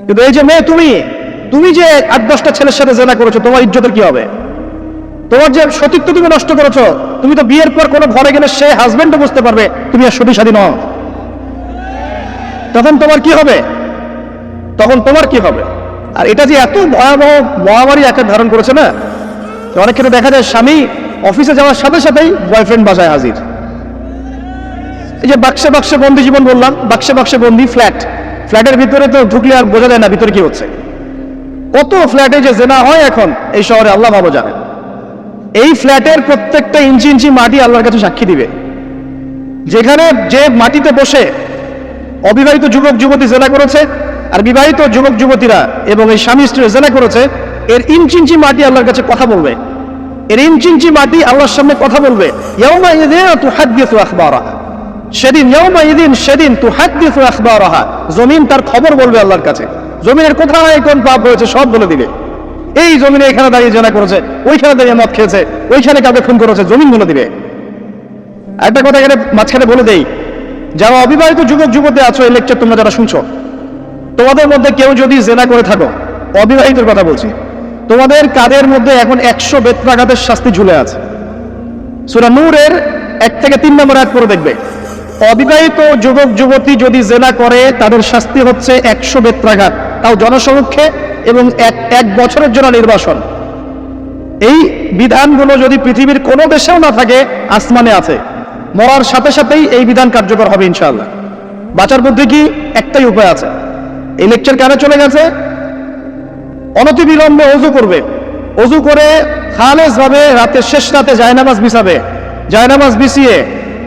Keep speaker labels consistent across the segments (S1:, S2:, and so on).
S1: কিন্তু এই যে মেয়ে, তুমি যে 8-10টা ছেলের সাথে জেনা করেছো, তোমার ইজ্জতের কি হবে? তোমার যে সতীত্ব তুমি নষ্ট করেছো। তুমি তো বিয়ের পর কোনো ঘরে গেলে সে হাজবেন্ডও বুঝতে পারবে তুমি আর সতী স্বাধীন নও। তখন তোমার কি হবে? আর এটা যে এত ভয়াবহ মহামারী আকার ধারণ করেছে না, অনেক ক্ষেত্রে দেখা যায় স্বামী অফিসে যাওয়ার সাথে সাথেই বয়ফ্রেন্ড বাসায় হাজির। এই যে বাক্সে বাক্সে বন্দি জীবন বললাম, বাক্সে বাক্সে বন্দি ফ্ল্যাটের ভিতরে তো ঢুকলে আর বোঝা যায় না ভিতরে কি হচ্ছে। কত ফ্ল্যাটে যে জেনা হয় এখন এই শহরে, আল্লাহ ভালো জানেন। এই ফ্ল্যাটের প্রত্যেকটা ইঞ্চি ইঞ্চি মাটি আল্লাহর কাছে সাক্ষী দিবে। যেখানে যে মাটিতে বসে অবিবাহিত যুবক যুবতী জেনা করেছে আর বিবাহিত যুবক যুবতীরা এবং এই স্বামী স্ত্রী জেনা করেছে, এর ইঞ্চি ইঞ্চি মাটি আল্লাহর কাছে কথা বলবে। এর ইঞ্চি ইঞ্চি মাটি আল্লাহর সামনে কথা বলবে। সেদিন তুহাদ্দিসু আখবারাহা, জমিন তার খবর বলবে আল্লাহর কাছে। জমিনের কোথায় কোন পাপ হয়েছে সব বলে দিবে। এই জমিনে এখানে দাঁড়িয়ে জেনা করেছে, ওইখানে দাঁড়িয়ে মদ খেয়েছে, ওইখানে কাউকে খুন করেছে, জমিন বলে দিবে। একটা কথা এখানে মাঝখানে বলে দেই, যারা অবিবাহিত যুবক যুবতী আছো, এই লেকচার তোমরা যারা শুনছো, তোমাদের মধ্যে কেউ যদি জেনা করে থাকো, অবিবাহিতের কথা বলছি, তোমাদের কাদের মধ্যে এখন 100 বেত্রাঘাতের শাস্তি ঝুলে আছে। সূরা নূরের 1 থেকে 3 নম্বর আয়াত পড়ে দেখবে, অবিবাহিত যুবক যুবতী যদি জেনা করে তাদের শাস্তি হচ্ছে 100 বেত্রাঘাত, তাও জনসমক্ষে, এবং এক বছরের জন্য নির্বাসন। এই বিধানগুলো যদি পৃথিবীর কোনো দেশেও না থাকে, আসমানে আছে। মরার সাথে সাথেই এই বিধান কার্যকর হবে ইনশাআল্লাহ। বাঁচার বুদ্ধি কি? একটাই উপায় আছে। এই লেকচার কানে চলে গেছে, অনতিবিলম্বে ওযু করবে। ওযু করে খালেস ভাবে রাতের শেষ রাতে জায়নামাজ বিছাবে। জায়নামাজ বিছিয়ে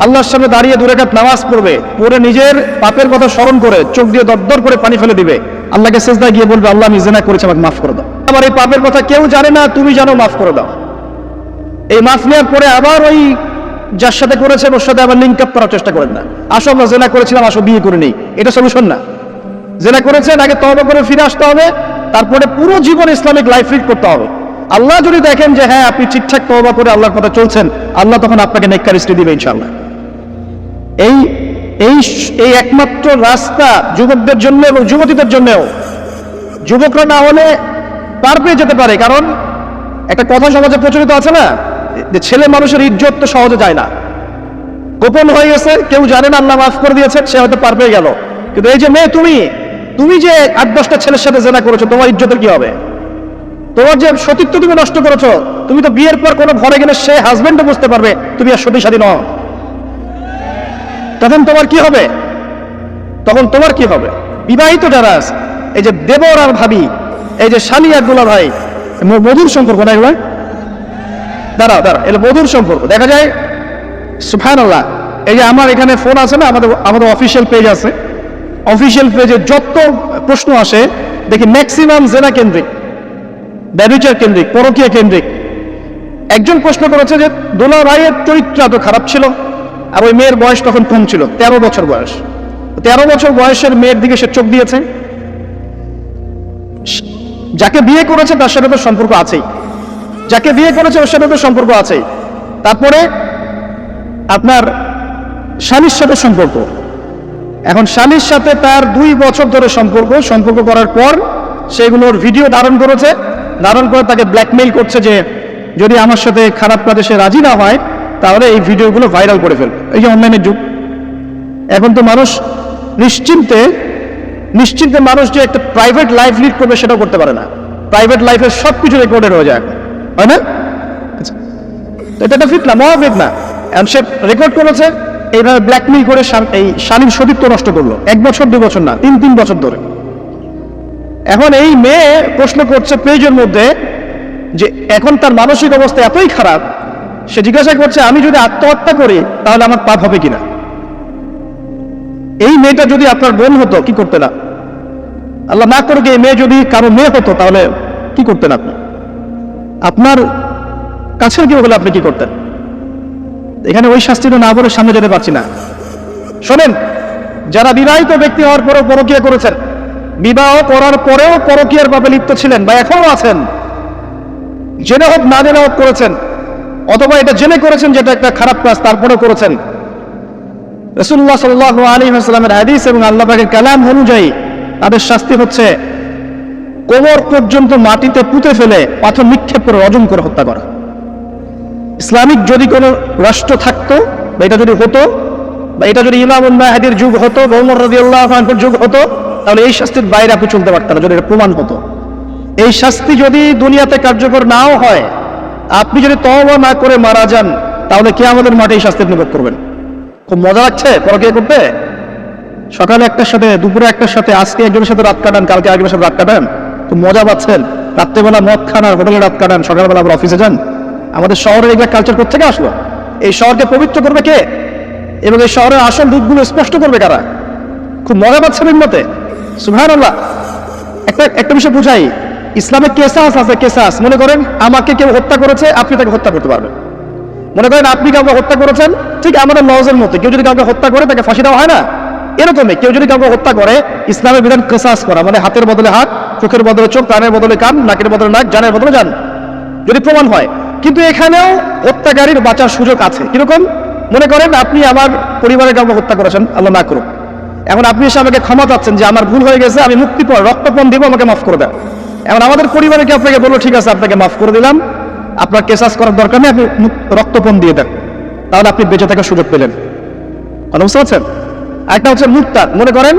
S1: আল্লাহর সামনে দাঁড়িয়ে 2 রাকাত নামাজ পড়বে। পড়ে নিজের পাপের কথা স্মরণ করে চোখ দিয়ে দরদর করে পানি ফেলে দিবে। আল্লাহকে সিজদায় গিয়ে বলবে, আল্লাহ আমি জিনা করেছি, আমাকে মাফ করে দাও। আমার এই পাপের কথা কেউ জানে না, তুমি জানো, মাফ করে দাও। এই মাফ নেওয়ার পরে আবার ওই যার সাথে করেছেন ওর সাথে আবার লিঙ্ক আপ করার চেষ্টা করেন না। আসো আমরা জেনা করেছিলাম, আসো বিয়ে করে নেই, এটা সলিউশন না। জেনা করেছেন, আগে তওবা করে ফিরে আসতে হবে, তারপরে পুরো জীবন ইসলামিক লাইফ লিড করতে হবে। আল্লাহ যদি দেখেন যে হ্যাঁ আপনি ঠিকঠাক তওবা করে আল্লাহর কথা চলছেন, আল্লাহ তখন আপনাকে নেককার স্ত্রী দিবে ইনশাআল্লাহ। এই একমাত্র রাস্তা যুবকদের জন্য এবং যুবতীদের জন্যও। যুবকরা না হলে পার পেয়ে যেতে পারে, কারণ একটা কথা সমাজে প্রচলিত আছে না, যে ছেলে মানুষের ইজ্জত তো সহজে যায় না, গোপন হয়ে গেছে, কেউ জানে না, আল্লাহ মাফ করে দিয়েছেন, সে হয়তো পার পেয়ে গেল। কিন্তু এই যে মেয়ে, তুমি যে 8-10টা ছেলের সাথে জেনা করেছো, তোমার ইজ্জতের কি হবে? তোমার যে সতীত্ব তুমি নষ্ট করেছো। তুমি তো বিয়ের পর কোনো ঘরে গেলে সে হাজবেন্ডও বুঝতে পারবে তুমি আর সতী স্বাধীন নও। তখন তোমার কি হবে? বিবাহিত যারা আছে, এই যে দেবর আর ভাবি, এই যে শালী আর দুলা ভাই, মধুর সম্পর্ক না এগুলো? দাঁড়াও, এটা মধুর সম্পর্ক। দেখা যায় সুবহানাল্লাহ, এই যে আমার এখানে ফোন আছে না, আমাদের অফিসিয়াল পেজ আছে, অফিসিয়াল পেজে যত প্রশ্ন আসে দেখি ম্যাক্সিমাম জেনা কেন্দ্রিক, ব্যভিচার কেন্দ্রিক, পরকীয়া কেন্দ্রিক। একজন প্রশ্ন করেছে যে দুলা ভাইয়ের চরিত্র এত খারাপ ছিল, আর ওই মেয়ের বয়স তখন কম ছিল, 13 বছর বয়স। 13 বছর বয়সের মেয়ের দিকে সে চোখ দিয়েছে। যাকে বিয়ে করেছে তার সাথে তো সম্পর্ক আছেই, যাকে বিয়ে করেছে ওর সাথে তো সম্পর্ক আছেই। তারপরে আপনার স্বামীর সাথে সম্পর্ক। এখন স্বামীর সাথে তার 2 বছর ধরে সম্পর্ক করার পর সেগুলোর ভিডিও ধারণ করে তাকে ব্ল্যাকমেইল করছে যে যদি আমার সাথে খারাপ কাজে সে রাজি না হয় তাহলে এই ভিডিওগুলো ভাইরাল করে ফেলবে। এই যে অনলাইনের যুগ, এখন তো মানুষ নিশ্চিন্তে মানুষ যে একটা প্রাইভেট লাইফ লিড করবে সেটাও করতে পারে না। প্রাইভেট লাইফের সবকিছু রেকর্ডেড হয়ে যায়, হয় না? এটা তো ফিতনা, মহাফিতনা। এখন সে রেকর্ড করেছে, এইভাবে ব্ল্যাকমেইল করে এই স্বামীর সতীত্ব নষ্ট করলো। 1 বছর 2 বছর না, 3 বছর ধরে। এখন এই মেয়ে প্রশ্ন করছে পেজের মধ্যে যে এখন তার মানসিক অবস্থা এতই খারাপ, সে জিজ্ঞাসা করছে আমি যদি আত্মহত্যা করি তাহলে আমার পাপ হবে কিনা। এই মেয়েটা যদি আপনার বোন হতো কি করতেন না? আল্লাহ না করুক এই মেয়ে যদি কারো মেয়ে হতো তাহলে কি করতেন আপনি? আপনার কাছের কেউ হলে আপনি কি করতেন? এখানে ওই শাস্তিটা না বলে সামনে যেতে পারছি না। শোনেন, যারা বিবাহিত ব্যক্তি হওয়ার পরেও পরকীয়া করেছেন, বিবাহ করার পরেও পরকীয়ার পাপে লিপ্ত ছিলেন বা এখনো আছেন, জেনে হোক না জেনে হোক করেছেন, অথবা এটা জেনে করেছেন যেটা একটা খারাপ কাজ তারপরেও করেছেন, রাসূলুল্লাহ সাল্লাল্লাহু আলাইহি ওয়াসাল্লামের হাদিস এবং আল্লাহ পাকের কালাম অনুযায়ী তাদের শাস্তি হচ্ছে কোমর পর্যন্ত মাটিতে পুঁতে ফেলে পাথর নিক্ষেপ করে রজম করে হত্যা করা। ইসলামিক যদি কোনো রাষ্ট্র থাকতো, বা এটা যদি হতো, বা এটা যদি ইমামুল মাহদির যুগ হতো বা ওমর রাদিয়াল্লাহু আনহুর যুগ হতো, তাহলে এই শাস্তির বাইরে আপনি চলতে পারতেন না, যদি এটা প্রমাণ হতো। এই শাস্তি যদি দুনিয়াতে কার্যকর নাও হয়, আপনি যদি তওবা না করে মারা যান, তাহলে কিয়ামতের মাঠে এই শাস্তি আপনি ভোগ করবেন। খুব মজা লাগছে পরকীয়া করতে? সকালে একটার সাথে, দুপুরে একটার সাথে, আজকে একজনের সাথে রাত কাটান, কালকে আরেকজনের সাথে রাত কাটান, খুব মজা পাচ্ছেন। রাত্রেবেলা মদ খান আর হোটেলে রাত কাটান, সকালবেলা আবার অফিসে যান। আমাদের শহরের এগুলা কালচার কোথেকে আসলো? এই শহরকে পবিত্র করবে কে, এবং এই শহরের আসল রূপগুলো স্পষ্ট করবে কারা? খুব মজা পাচ্ছেন এর মতে। সুবহানাল্লাহ। একটা বিষয় বুঝাই, ইসলামে কেসাস আছে, কেসাস। মনে করেন আমাকে কেউ হত্যা করেছে, আপনি তাকে হত্যা করতে পারবেন। মনে করেন আপনি কাউকে হত্যা করেছেন, ঠিক আমাদের লজের মতো, কেউ যদি কাউকে হত্যা করে তাকে ফাঁসি দেওয়া হয় না, এরকমই কেউ যদি কাউকে হত্যা করে, ইসলামের বিধান কেসাস করা, মানে হাতের বদলে হাত, চোখের বদলে চোখ, কানের বদলে কান, নাকের বদলে নাক, জানের বদলে জান, যদি প্রমাণ হয়। কিন্তু এখানেও হত্যাকারীর বাঁচার সুযোগ আছে। কিরকম? মনে করেন আপনি আমার পরিবারের কাউকে হত্যা করেছেন, আল্লাহ না করুক। এখন আপনি এসে আমাকে ক্ষমা চাচ্ছেন যে আমার ভুল হয়ে গেছে, আমি মুক্তিপণ রক্তপণ দিব, আমাকে মাফ করে দেন। এখন আমাদের পরিবারে কি আপনাকে বললো, ঠিক আছে আপনাকে মাফ করে দিলাম, আপনার কেসাস করার দরকার নেই, আপনি রক্তপণ দিয়ে দেন, তাহলে আপনি বেঁচে থাকার সুযোগ পেলেন। বুঝতে পারছেন? একটা হচ্ছে মুরতাদ। মনে করেন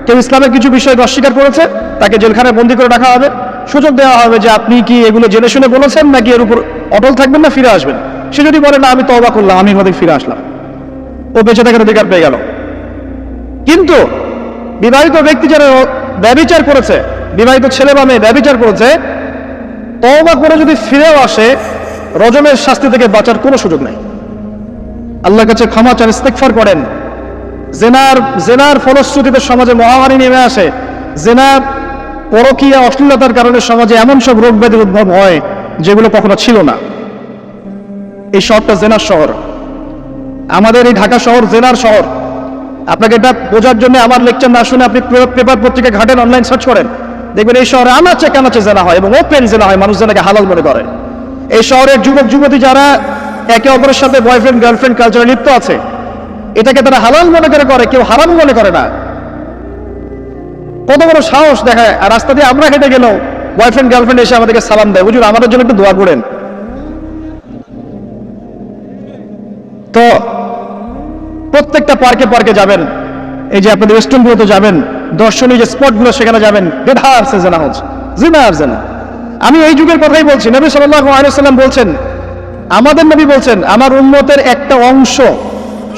S1: কেউ ইসলামের কিছু বিষয় অস্বীকার করেছে, তাকে জেলখানায় বন্দী করে রাখা হবে, সুযোগ দেওয়া হবে যে আপনি কি এগুলো জেনে শুনে বলেছেন, নাকি এর উপর অটল থাকবেন না ফিরে আসবেন। সে যদি বলে না আমি তওবা করলাম, আমি এর ফিরে আসলাম, ও বেঁচে থাকার অধিকার পেয়ে গেল। কিন্তু বিবাহিত ব্যক্তি যারা ব্যভিচার করেছে, বিবাহিত ছেলে বা মেয়ে ব্যভিচার করেছে, তওবা করে যদি ফিরেও আসে, রজমের শাস্তি থেকে বাঁচার কোনো সুযোগ নেই। আল্লাহর কাছে ক্ষমা চান, ইস্তেগফার করেন। জেনার ফলশ্রুতিতে সমাজে মহামারী নেমে আসে। জেনা, পরকীয়া, অশ্লীলতার কারণে সমাজে এমন সব রোগ ব্যাধির উদ্ভব হয় যেগুলো কখনো ছিল না। এই শহরটা জেনার শহর। আমাদের এই ঢাকা শহর জেনার শহর। আপনাকে এটা বোঝার জন্য আমার লেকচার না শুনে আপনি পেপার পত্রিকা ঘাটেন, অনলাইন সার্চ করেন, দেখবেন এই শহরে আনাচে কানাচে জেনা হয় এবং ওপেন জেনা হয়, মানুষ জেনাকে হালাল মনে করে। এই শহরের যুবক যুবতী যারা একে অপরের সাথে বয়ফ্রেন্ড গার্লফ্রেন্ড কালচারে লিপ্ত আছে, এটাকে তারা হালাল মনে করে, কেউ হারাম মনে করে না। কত বড় সাহস দেখায়। আর রাস্তা দিয়ে আমরা হেঁটে গেলেও বয়ফ্রেন্ড গার্লফ্রেন্ড এসে আমাদেরকে সালাম দেয়, হুজুর আমাদের জন্য একটু দোয়া করেন। তো প্রত্যেকটা পার্কে পার্কে যাবেন, এই যে আপনাদের রেস্টুরেন্টগুলোতে যাবেন, দর্শনীয় যে স্পটগুলো সেখানে যাবেন, বেধার সে জেনা হচ্ছে, জিনা আর জেনা। আমি এই যুগের কথাই বলছি। নবী সাল্লাল্লাহু আলাইহি ওয়াসাল্লাম বলছেন, আমাদের নবী বলছেন, আমার উম্মতের একটা অংশ,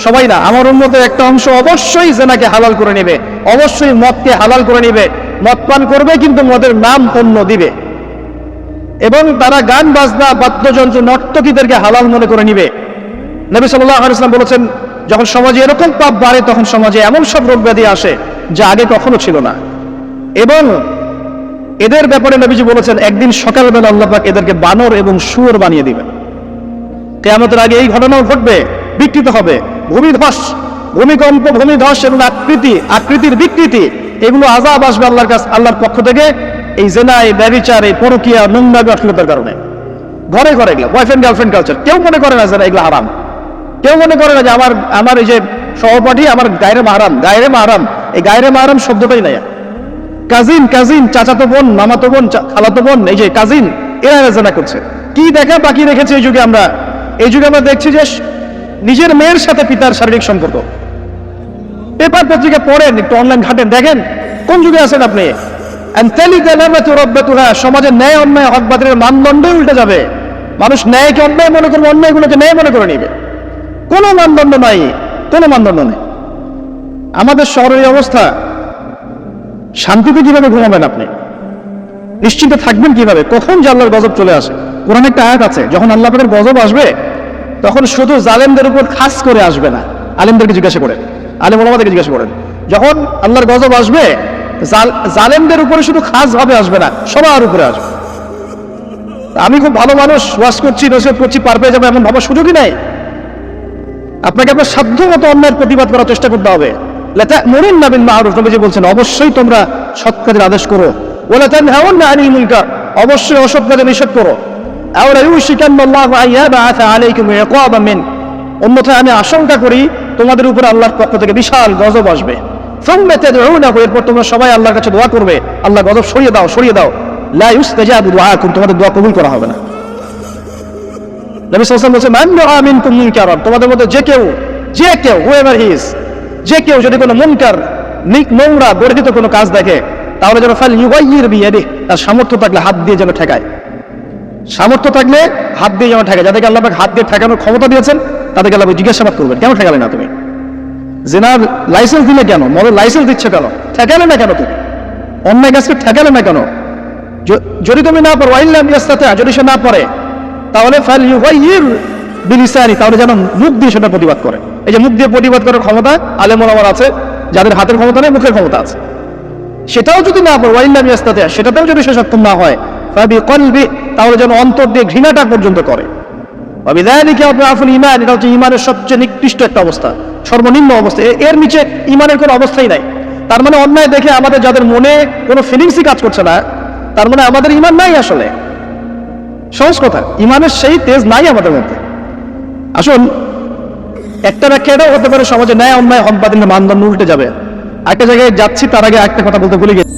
S1: সবাই না, আমার উম্মতের একটা অংশ অবশ্যই জেনাকে হালাল করে নেবে, অবশ্যই মদকে হালাল করে নেবে, মদ পান করবে কিন্তু মদের নাম অন্য দিবে, এবং তারা গান বাজনা, বাদ্যযন্ত্র, নর্তকীদেরকে হালাল মনে করে নিবে। নবী সাল্লাল্লাহু আলাইহি ওয়াসাল্লাম বলেছেন, যখন সমাজে এরকম পাপ বাড়ে, তখন সমাজে এমন সব রোগ ব্যাধি আসে যা আগে কখনো ছিল না। এবং এদের ব্যাপারে নবীজি বলেছেন, একদিন সকালবেলা আল্লাহ পাক এদেরকে বানর এবং শুয়োর বানিয়ে দিবেন। কিয়ামতের আগে এই ঘটনাও ঘটবে, বিকৃত হবে। ভূমিধস, ভূমিকম্প, ভূমিধস এবং আকৃতির বিকৃতি, এগুলো আযাব আসবে আল্লাহর পক্ষ থেকে, এই জেনা, এই ব্যভিচার, এই পরকীয়া, নোংরামি, অশ্লীলতার কারণে। ঘরে ঘরে এগুলো বয়ফ্রেন্ড গার্লফ্রেন্ড কালচার। কেউ মনে করে না যে এগুলো হারাম, কেউ মনে করে না যে আমার এই যে সহপাঠী আমার গায়রে মাহরাম। এই গায়রে মাহরাম শব্দটাই নাই। কাজিন, চাচাতো বোন, মামাতো বোন, খালাতো বোন, এই যে কাজিন, এরা জেনা করছে। কি দেখা বাকি রেখেছে এই যুগে আমরা? এই যুগে আমরা দেখছি যে নিজের মেয়ের সাথে পিতার শারীরিক সম্পর্ক। পেপার পত্রিকা পড়েন, একটু অনলাইন ঘাটেন, দেখেন কোন যুগে আছেন আপনি। সমাজের ন্যায় অন্যায়, হক বাতিলের মানদণ্ডই উল্টে যাবে। মানুষ ন্যায়কে অন্যায় মনে করবে, অন্যায়গুলোকে ন্যায় মনে করে নিবে। কোনো মানদণ্ড নাই, কোনো মানদণ্ড নেই। আমাদের শহরের এই অবস্থা, শান্তিতে কিভাবে ঘুমাবেন আপনি? নিশ্চিন্ত থাকবেন কিভাবে? কখন যে আল্লাহর গজব চলে আসে। কোরআনে একটা আয়াত আছে, যখন আল্লাহ পাকের গজব আসবে, তখন শুধু জালেমদের উপর খাস করে আসবে না। আলেমদেরকে জিজ্ঞাসা করেন, আলেম ওলামাদেরকে জিজ্ঞাসা করেন, যখন আল্লাহর গজব আসবে, জালেমদের উপরে শুধু খাস ভাবে আসবে না, সবার উপরে আসবে। আমি খুব ভালো মানুষ, ওয়াজ করছি, নসিহত করছি, পার পেয়ে যাবে এমন ভাবার সুযোগই নাই। আপনাকে আপনার সাধ্য মতো অন্যায়ের প্রতিবাদ করার চেষ্টা করতে হবে। লাতা'মুরুন্না বিল মা'রুফ, নবীজি বলছেন, অবশ্যই তোমরা সৎ কাজের আদেশ করো। ওয়া লাতানহাউন্না আনিল মুনকার, অবশ্যই অসৎ কাজে নিষেধ করো। আও লা ইউশিকান্নাল্লাহু আন ইয়াবআসা আলাইকুম ইকাবাম মিন, অন্যথায় আমি আশঙ্কা করি তোমাদের উপর আল্লাহর পক্ষ থেকে বিশাল গজব আসবে। সুম্মা তাদউনাহু, এরপর তোমরা সবাই আল্লাহর কাছে দোয়া করবে, আল্লাহ গজব সরিয়ে দাও, সরিয়ে দাও। লা ইউস্তাজাবু দুআকুম, তোমাদের দোয়া কবুল করা হবে না। নবী সাল্লাল্লাহু আলাইহি ওয়াসাল্লাম বলেছেন, মান রাআ মিনকুম মুনকারান, তোমাদের মধ্যে যে কেউ হুএভার হি ইজ, যে কেউ যদি কোনো মুনকার, নোংরা বর্জিত কোনো কাজ দেখে, তাহলে যেন ফাল ইউগাইয়ির বিয়াদিহি, তার সামর্থ্য থাকলে হাত দিয়ে যেন ঠেকায়, সামর্থ্য থাকলে হাত দিয়ে যেন ঠেকায়। যাদেরকে আল্লাহ পাক হাত দিয়ে ঠেকানোর ক্ষমতা দিয়েছেন তাদেরকে আল্লাহ জিজ্ঞাসাবাদ করবেন, কেন ঠেকালে না তুমি? জেনার লাইসেন্স দিলে কেন? মদের লাইসেন্স দিচ্ছে কেন? ঠেকালে না কেন তুমি? অন্যায় কাজকে ঠেকালে না কেন? যদি তুমি না পারো, ওয়াইল্লাম ইয়াস্তাতি, যদি সে না পারে, তাহলে ফাল ইউগাইয়ির বিলিসানি, তাহলে যেন মুখ দিয়ে সেটা প্রতিবাদ করে। এই যে মুখ দিয়ে প্রতিবাদ করার ক্ষমতা আলেম ওলামার আছে, যাদের হাতের ক্ষমতা নেই, মুখের ক্ষমতা আছে। সেটাও যদি না পারো, ওয়াইল্লাম ইয়াস্তাতি, সেটাতেও যদি সে সক্ষম না হয়, ফাবিকলবি, তাহলে যেন অন্তর দিয়ে ঘৃণাটা পর্যন্ত করে। ওয়াবিযালিকা আদআফুল ঈমান, এটা হচ্ছে ঈমানের সবচেয়ে নিকৃষ্ট একটা অবস্থা, সর্বনিম্ন অবস্থা। এর নিচে ঈমানের কোনো অবস্থাই নাই। তার মানে অন্যায় দেখে আমাদের যাদের মনে কোনো ফিলিংসই কাজ করছে না, তার মানে আমাদের ঈমান নাই আসলে। সহজ কথা, ঈমানের সেই তেজ নাই আমাদের মধ্যে। আসুন, একটা ব্যাখ্যা এটাও হতে পারে, সমাজে ন্যায় অন্যায় হক বাতিলের মানদণ্ড উল্টে যাবে। একটা জায়গায় যাচ্ছি, তার আগে একটা কথা বলতে ভুলে গেছি।